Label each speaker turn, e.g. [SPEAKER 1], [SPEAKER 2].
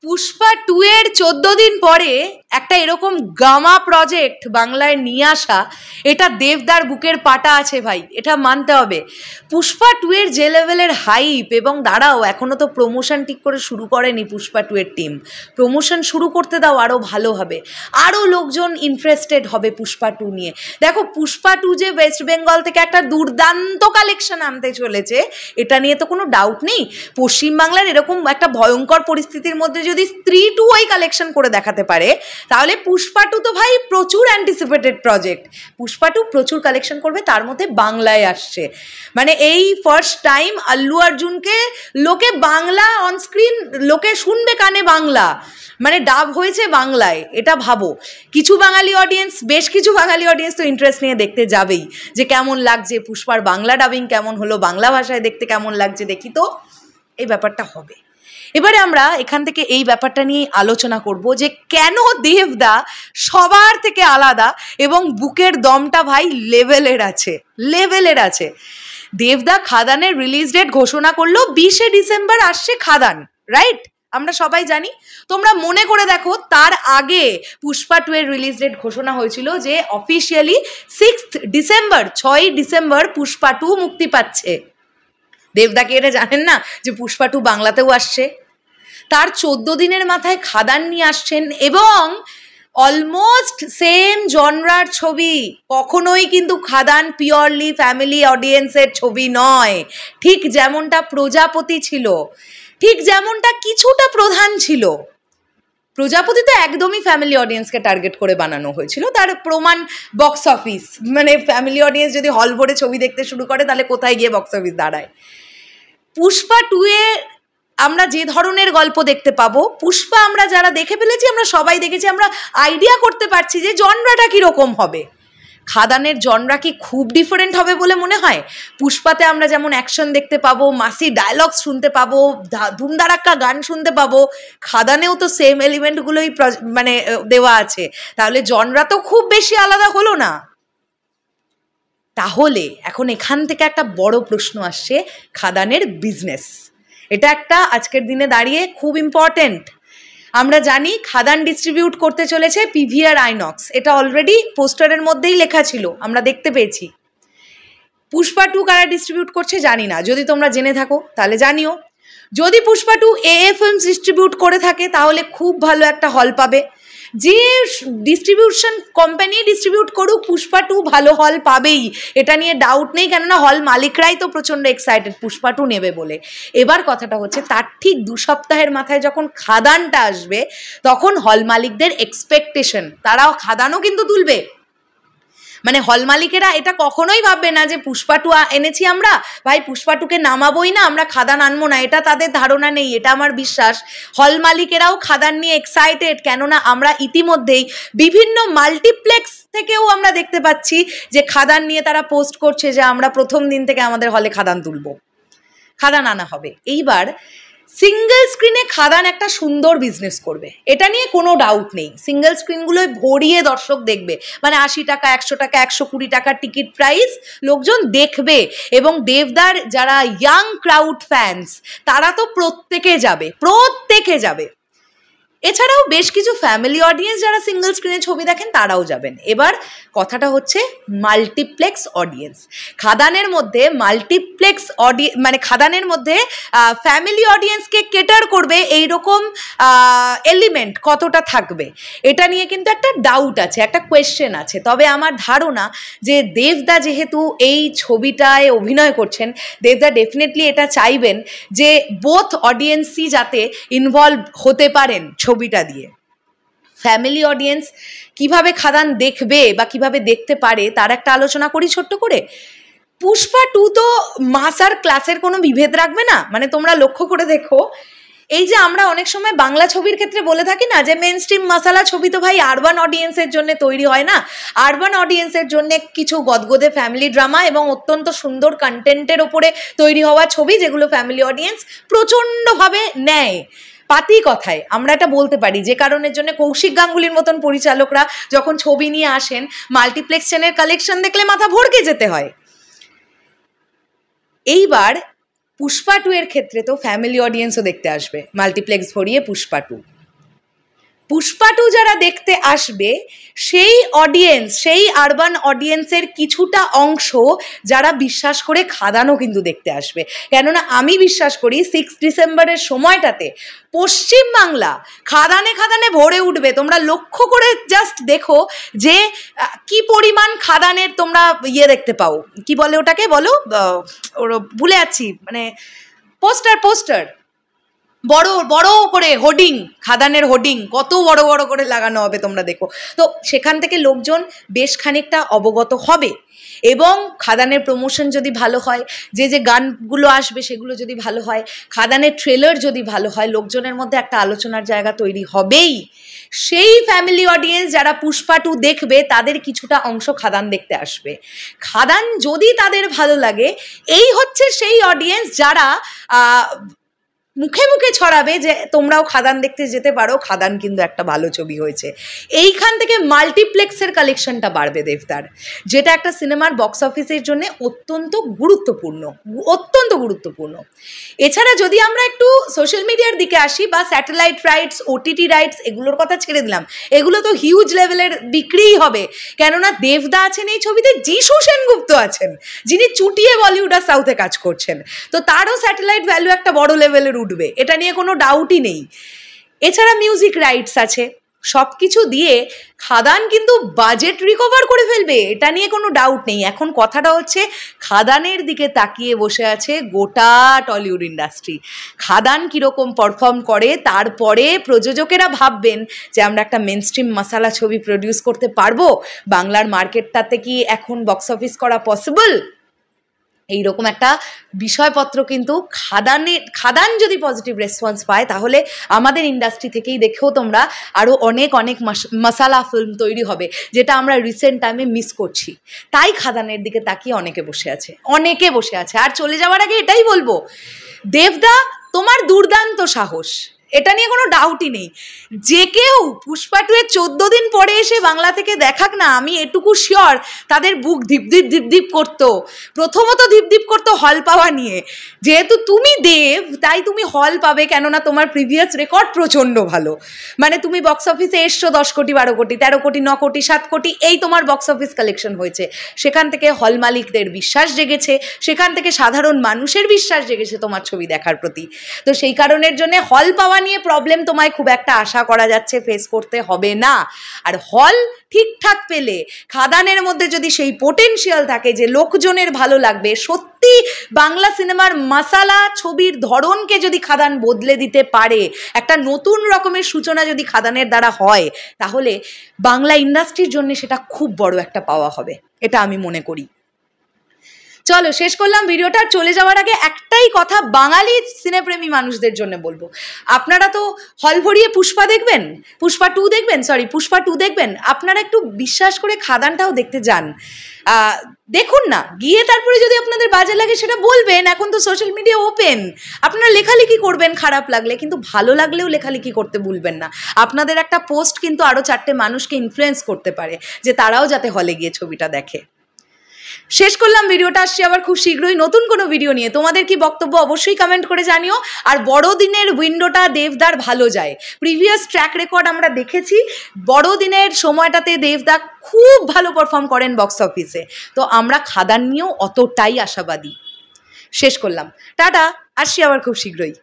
[SPEAKER 1] পুষ্পা 2 এর 14 দিন পরে একটা এরকম গামা প্রজেক্ট বাংলায় নিয়ে আসা, এটা দেবদার বুকের পাটা আছে ভাই, এটা মানতে হবে। পুষ্পা 2 এর যে লেভেলের হাইপ, এবং দাঁড়াও এখনো তো প্রমোশন ঠিক করে শুরু করেনি পুষ্পা 2 এর টিম, প্রমোশন শুরু করতে দাও, আরও ভালো হবে, আরও লোকজন ইন্টারেস্টেড হবে পুষ্পা 2 নিয়ে। দেখো পুষ্পা 2 যে ওয়েস্ট বেঙ্গল থেকে একটা দুর্দান্ত কালেকশন আনতে চলেছে, এটা নিয়ে তো কোনো ডাউট নেই। পশ্চিমবাংলার এরকম একটা ভয়ঙ্কর পরিস্থিতির মধ্যে যদি স্ত্রী 2 ওই কালেকশন করে দেখাতে পারে, তাহলে পুষ্পা 2 তো ভাই প্রচুর অ্যান্টিসিপেটেড প্রজেক্ট। পুষ্পা 2 প্রচুর কালেকশন করবে, তার মধ্যে বাংলায় আসছে, মানে এই ফার্স্ট টাইম আল্লু অর্জুনকে লোকে বাংলা অনস্ক্রিন, লোকে শুনবে কানে বাংলা, মানে ডাব হয়েছে বাংলায়। এটা ভাবো, কিছু বাঙালি অডিয়েন্স, বেশ কিছু বাঙালি অডিয়েন্স তো ইন্টারেস্ট নিয়ে দেখতে যাবেই, যে কেমন লাগছে পুষ্পার বাংলা ডাবিং, কেমন হলো, বাংলা ভাষায় দেখতে কেমন লাগছে দেখি। তো এই ব্যাপারটা হবে। এবারে আমরা এখান থেকে এই ব্যাপারটা নিয়ে আলোচনা করব যে কেন দেবদা সবার থেকে আলাদা এবং বুকের দমটা ভাই লেভেলের আছে। দেবদা খাদানের রিলিজ ডেট ঘোষণা করলো 20শে ডিসেম্বর আসছে খাদান, রাইট? আমরা সবাই জানি। তোমরা মনে করে দেখো, তার আগে পুষ্পা 2 এর রিলিজ ডেট ঘোষণা হয়েছিল যে অফিসিয়ালি 6 ডিসেম্বর, 6ই ডিসেম্বর পুষ্পা 2 মুক্তি পাচ্ছে। দেবদাকে এটা জানেন না যে পুষ্পা 2 বাংলাতেও আসছে? তার 14 দিনের মাথায় খাদান নিয়ে আসছেন, এবং অলমোস্ট সেম জনরার ছবি। কখনোই কিন্তু খাদান পিওরলি ফ্যামিলি অডিয়েন্সের ছবি নয়, ঠিক যেমনটা প্রজাপতি ছিল, ঠিক যেমনটা কিছুটা প্রধান ছিল। প্রজাপতি তো একদমই ফ্যামিলি অডিয়েন্সকে টার্গেট করে বানানো হয়েছিল, তার প্রমাণ বক্স অফিস। মানে ফ্যামিলি অডিয়েন্স যদি হল ভরে ছবি দেখতে শুরু করে, তাহলে কোথায় গিয়ে বক্স অফিস দাঁড়ায়? পুষ্পা 2 এ আমরা যে ধরনের গল্প দেখতে পাবো, পুষ্পা আমরা যারা দেখে ফেলেছি, আমরা সবাই দেখেছি, আমরা আইডিয়া করতে পারছি যে জনরাটা কীরকম হবে। খাদানের জনরা কি খুব ডিফারেন্ট হবে বলে মনে হয়? পুষ্পাতে আমরা যেমন অ্যাকশন দেখতে পাবো, মাসি ডায়লগ শুনতে পাবো, ধুমধারাক্কা গান শুনতে পাবো, খাদানেও তো সেম এলিমেন্টগুলোই মানে দেওয়া আছে। তাহলে জনরা তো খুব বেশি আলাদা হলো না। তাহলে এখন এখান থেকে একটা বড় প্রশ্ন আসছে, খাদানের বিজনেস। এটা একটা আজকের দিনে দাঁড়িয়ে খুব ইম্পর্টেন্ট। আমরা জানি খাদান ডিস্ট্রিবিউট করতে চলেছে পিভিআর আইনক্স, এটা অলরেডি পোস্টারের মধ্যেই লেখা ছিল, আমরা দেখতে পেয়েছি। পুষ্পা 2 কারা ডিস্ট্রিবিউট করছে জানি না, যদি তোমরা জেনে থাকো তাহলে জানিও। যদি পুষ্পা 2 এএ ফিল্মস ডিস্ট্রিবিউট করে থাকে, তাহলে খুব ভালো একটা হল পাবে। যে ডিস্ট্রিবিউশন কোম্পানি ডিস্ট্রিবিউট করুক, পুষ্পা 2 ভালো হল পাবেই, এটা নিয়ে ডাউট নেই, কেননা হল মালিকরাই তো প্রচণ্ড এক্সাইটেড পুষ্পা 2 নেবে বলে। এবার কথাটা হচ্ছে, তার ঠিক 2 সপ্তাহের মাথায় যখন খাদানটা আসবে, তখন হল মালিকদের এক্সপেকটেশন, তারাও খাদানও কিন্তু তুলবে। মানে হল মালিকেরা এটা কখনোই ভাববে না যে পুষ্পা 2 এনেছি আমরা, ভাই পুষ্পা 2কে নামাবোই না, আমরা খাদান আনবো না, এটা তাদের ধারণা নেই, এটা আমার বিশ্বাস। হল মালিকেরাও খাদান নিয়ে এক্সাইটেড, কেননা আমরা ইতিমধ্যেই বিভিন্ন মাল্টিপ্লেক্স থেকেও আমরা দেখতে পাচ্ছি যে খাদান নিয়ে তারা পোস্ট করছে যে আমরা প্রথম দিন থেকে আমাদের হলে খাদান তুলবো, খাদান আনা হবে। এইবার সিঙ্গেল স্ক্রিনে খাদান একটা সুন্দর বিজনেস করবে, এটা নিয়ে কোনো ডাউট নেই। সিঙ্গেল স্ক্রিনগুলোয় ভরিয়ে দর্শক দেখবে, মানে 80 টাকা, 100 টাকা, 120 টাকার টিকিট প্রাইস, লোকজন দেখবে। এবং দেবদার যারা ইয়াং ক্রাউড ফ্যান্স, তারা তো প্রত্যেকে যাবে। এছাড়াও বেশ কিছু ফ্যামিলি অডিয়েন্স যারা সিঙ্গেল স্ক্রিনে ছবি দেখেন, তারাও যাবেন। এবার কথাটা হচ্ছে মাল্টিপ্লেক্স অডিয়েন্স। খাদানের মধ্যে মাল্টিপ্লেক্স মানে খাদানের মধ্যে ফ্যামিলি অডিয়েন্সকে কেটার করবে এইরকম এলিমেন্ট কতটা থাকবে, এটা নিয়ে কিন্তু একটা ডাউট আছে, একটা কোয়েশ্চেন আছে। তবে আমার ধারণা যে দেবদা যেহেতু এই ছবিটায় অভিনয় করছেন, দেবদা ডেফিনেটলি এটা চাইবেন যে বোথ অডিয়েন্সই যাতে ইনভলভ হতে পারেন ছবিটা দিয়ে। ফ্যামিলি অডিয়েন্স কিভাবে খাদান দেখবে বা কিভাবে দেখতে পারে, তার একটা আলোচনা করি ছোট্ট করে। পুষ্পা 2 তো মাস আর ক্লাসের কোনো বিভেদ রাখবে না। মানে তোমরা লক্ষ্য করে দেখো, এই যে আমরা অনেক সময় বাংলা ছবির ক্ষেত্রে বলে থাকি না যে মেন স্ট্রিম মশালা ছবি তো ভাই আরবান অডিয়েন্সের জন্য তৈরি হয় না, আরবান অডিয়েন্সের জন্য কিছু গদগদে ফ্যামিলি ড্রামা এবং অত্যন্ত সুন্দর কন্টেন্টের ওপরে তৈরি হওয়া ছবি, যেগুলো ফ্যামিলি অডিয়েন্স প্রচণ্ডভাবে নেয়। পাতি কথায় আমরা এটা বলতে পারি, যে কারণের জন্য কৌশিক গাঙ্গুলির মতন পরিচালকরা যখন ছবি নিয়ে আসেন, মাল্টিপ্লেক্স চ্যানেল কালেকশন দেখলে মাথা ভরকে যেতে হয়। এইবার পুষ্পা 2 এর ক্ষেত্রে তো ফ্যামিলি অডিয়েন্সও দেখতে আসবে, মাল্টিপ্লেক্স ভরিয়ে পুষ্পা 2। পুষ্পা 2 যারা দেখতে আসবে সেই অডিয়েন্স, সেই আরবান অডিয়েন্সের কিছুটা অংশ যারা বিশ্বাস করে খাদানও কিন্তু দেখতে আসবে। কেননা আমি বিশ্বাস করি 6 ডিসেম্বরের সময়টাতে পশ্চিমবাংলা খাদানে খাদানে ভরে উঠবে। তোমরা লক্ষ্য করে জাস্ট দেখো যে কি পরিমাণ খাদানের তোমরা দেখতে পাও, কি বলে ওটাকে, বলো ভুলে যাচ্ছি, মানে পোস্টার বড় বড় করে হোর্ডিং, খাদানের হোর্ডিং কত বড় বড় করে লাগানো হবে তোমরা দেখো। তো সেখান থেকে লোকজন বেশ খানিকটা অবগত হবে এবং খাদানের প্রমোশন যদি ভালো হয়, যে গানগুলো আসবে সেগুলো যদি ভালো হয়, খাদানের ট্রেলার যদি ভালো হয়, লোকজনের মধ্যে একটা আলোচনার জায়গা তৈরি হবেই। সেই ফ্যামিলি অডিয়েন্স যারা পুষ্পা 2 দেখবে তাদের কিছুটা অংশ খাদান দেখতে আসবে। খাদান যদি তাদের ভালো লাগে, এই হচ্ছে সেই অডিয়েন্স যারা মুখে মুখে ছড়াবে যে তোমরাও খাদান দেখতে যেতে পারো, খাদান কিন্তু একটা ভালো ছবি হয়েছে। এইখান থেকে মাল্টিপ্লেক্সের কালেকশনটা বাড়বে দেবদার, যেটা একটা সিনেমার বক্স অফিসের জন্য অত্যন্ত গুরুত্বপূর্ণ। এছাড়া যদি আমরা একটু সোশ্যাল মিডিয়ার দিকে আসি বা স্যাটেলাইট রাইটস, ওটিটি রাইটস, এগুলোর কথা ছেড়ে দিলাম, এগুলো তো হিউজ লেভেলের বিক্রিই হবে। কেননা দেবদা আছেন এই ছবিতে, যিশু সেনগুপ্ত আছেন যিনি চুটিয়ে বলিউড আর সাউথে কাজ করছেন, তো তারও স্যাটেলাইট ভ্যালু একটা বড় লেভেলের উঠবে, এটা নিয়ে কোনো ডাউটই নেই। এছাড়া মিউজিক রাইটস আছে, সব কিছু দিয়ে খাদান কিন্তু বাজেট রিকভার করে ফেলবে, এটা নিয়ে কোনো ডাউট নেই। এখন কথাটা হচ্ছে খাদানের দিকে তাকিয়ে বসে আছে গোটা টলিউড ইন্ডাস্ট্রি। খাদান কীরকম পারফর্ম করে, তারপরে প্রযোজকেরা ভাববেন যে আমরা একটা মেনস্ট্রিম মশালা ছবি প্রডিউস করতে পারবো, বাংলার মার্কেটটাতে কি এখন বক্স অফিস করা পসিবল। এইরকম একটা বিষয়পত্র কিন্তু খাদান যদি পজিটিভ রেসপন্স পায় তাহলে আমাদের ইন্ডাস্ট্রি থেকেই দেখেও তোমরা আরও অনেক মশালা ফিল্ম তৈরি হবে, যেটা আমরা রিসেন্ট টাইমে মিস করছি। তাই খাদানের দিকে তাকিয়ে অনেকে বসে আছে। আর চলে যাওয়ার আগে এটাই বলবো, দেবদা তোমার দুর্দান্ত সাহস, এটা নিয়ে কোনো ডাউটই নেই। যে কেউ পুষ্পা 2 এর 14 দিন পরে এসে বাংলা থেকে দেখাক না, আমি এটুকু শিওর তাদের বুক ধিপ করতো। প্রথমত ধিপ করতো হল পাওয়া নিয়ে, যেহেতু তুমি দেব তাই তুমি হল পাবে, কেননা তোমার প্রিভিয়াস রেকর্ড প্রচণ্ড ভালো। মানে তুমি বক্স অফিসে এসছো 10 কোটি, 12 কোটি, 13 কোটি, 9 কোটি, 7 কোটি, এই তোমার বক্স অফিস কালেকশন হয়েছে। সেখান থেকে হল মালিকদের বিশ্বাস জেগেছে, সেখান থেকে সাধারণ মানুষের বিশ্বাস জেগেছে তোমার ছবি দেখার প্রতি। তো সেই কারণের জন্য হল পাওয়া নিয়ে প্রবলেম তোমায় খুব একটা আশা করা যাচ্ছে ফেস করতে হবে না। আর হল ঠিকঠাক পেলে, খাদানের মধ্যে যদি সেই পোটেনশিয়াল থাকে যে লোকজনের ভালো লাগবে, সত্যি বাংলা সিনেমার মশালা ছবির ধরনকে যদি খাদান বদলে দিতে পারে, একটা নতুন রকমের সূচনা যদি খাদানের দ্বারা হয়, তাহলে বাংলা ইন্ডাস্ট্রির জন্য সেটা খুব বড় একটা পাওয়া হবে, এটা আমি মনে করি। চলো শেষ করলাম ভিডিওটা। চলে যাওয়ার আগে একটাই কথা বাঙালি সিনেপ্রেমী মানুষদের জন্য বলবো, আপনারা তো হল ভরিয়ে পুষ্পা 2 দেখবেন, আপনারা একটু বিশ্বাস করে খাদানটাও দেখতে যান, দেখুন না, গিয়ে তারপরে যদি আপনাদের বাজে লাগে সেটা বলবেন। এখন তো সোশ্যাল মিডিয়া ওপেন, আপনারা লেখালেখি করবেন খারাপ লাগলে, কিন্তু ভালো লাগলেও লেখালেখি করতে ভুলবেন না। আপনাদের একটা পোস্ট কিন্তু আরও 4টে মানুষকে ইনফ্লুয়েন্স করতে পারে যে তারাও যাতে হলে গিয়ে ছবিটা দেখে। শেষ করলাম ভিডিওটা, আসছি আবার খুব শীঘ্রই নতুন কোনো ভিডিও নিয়ে। তোমাদের কি বক্তব্য অবশ্যই কমেন্ট করে জানিও। আর বড়দিনের উইন্ডোটা দেবদার ভালো যায়, প্রিভিয়াস ট্র্যাক রেকর্ড আমরা দেখেছি, বড়দিনের সময়টাতে দেবদা খুব ভালো পারফর্ম করেন বক্স অফিসে। তো আমরা খাদান নিয়েও অতটাই আশাবাদী। শেষ করলাম, টাটা, আসছি আবার খুব শীঘ্রই।